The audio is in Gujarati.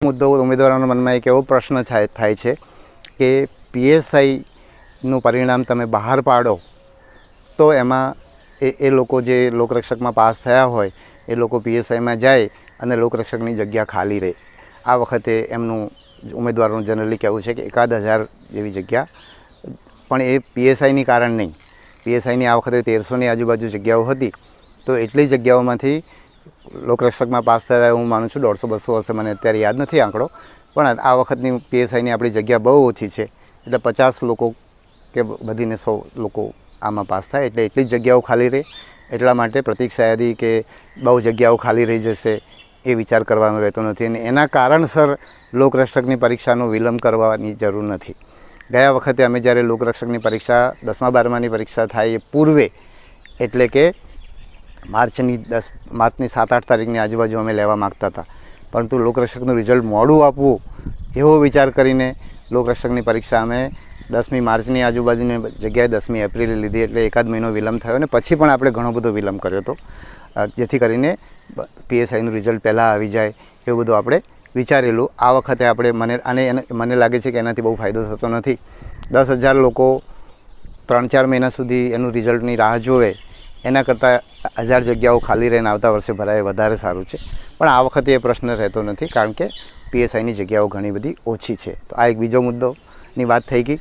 મુદ્દો ઉમેદવારોના મનમાં એક એવો પ્રશ્ન થાય છે કે પીએસઆઈનું પરિણામ તમે બહાર પાડો તો એમાં એ લોકો જે લોકરક્ષકમાં પાસ થયા હોય એ લોકો પીએસઆઈમાં જાય અને લોકરક્ષકની જગ્યા ખાલી રહે. આ વખતે એમનું ઉમેદવારોનું જનરલી કહેવું છે કે 1000 જેવી જગ્યા, પણ એ પીએસઆઈની કારણ નહીં. પીએસઆઈની આ વખતે 1300ની આજુબાજુ જગ્યાઓ હતી, તો એટલી જગ્યાઓમાંથી લોકરક્ષકમાં પાસ થયા હું માનું છું 150-200 હશે, મને અત્યારે યાદ નથી આંકડો, પણ આ વખતની પીએસઆઈની આપણી જગ્યા બહુ ઓછી છે, એટલે 50 લોકો કે વધીને 100 લોકો આમાં પાસ થાય, એટલે એટલી જ જગ્યાઓ ખાલી રહે. એટલા માટે પ્રતીક્ષા યાદી કે બહુ જગ્યાઓ ખાલી રહી જશે એ વિચાર કરવાનો રહેતો નથી, અને એના કારણસર લોકરક્ષકની પરીક્ષાનો વિલંબ કરવાની જરૂર નથી. ગયા વખતે અમે જ્યારે લોકરક્ષકની પરીક્ષા 10મા 12માની પરીક્ષા થાય એ પૂર્વે, એટલે કે માર્ચની 7-8 તારીખની આજુબાજુ અમે લેવા માગતા હતા, પરંતુ લોકરક્ષકનું રિઝલ્ટ મોડું આપવું એવો વિચાર કરીને લોકરક્ષકની પરીક્ષા અમે 10મી માર્ચની આજુબાજુની જગ્યાએ 10મી એપ્રિલે લીધી, એટલે એકાદ મહિનો વિલંબ થયો. અને પછી પણ આપણે ઘણો બધો વિલંબ કર્યો હતો, જેથી કરીને પીએસઆઈનું રિઝલ્ટ પહેલાં આવી જાય એવું બધું આપણે વિચારેલું. આ વખતે આપણે મને લાગે છે કે એનાથી બહુ ફાયદો થતો નથી. 10,000 લોકો 3-4 મહિના સુધી એનું રિઝલ્ટની રાહ જોવે એના કરતાં 1000 જગ્યાઓ ખાલી રહીને આવતા વર્ષે ભરાય વધારે સારું છે. પણ આ વખતે એ પ્રશ્ન રહેતો નથી, કારણ કે પીએસઆઈની જગ્યાઓ ઘણી બધી ઓછી છે. તો આ એક બીજો મુદ્દોની વાત થઈ ગઈ.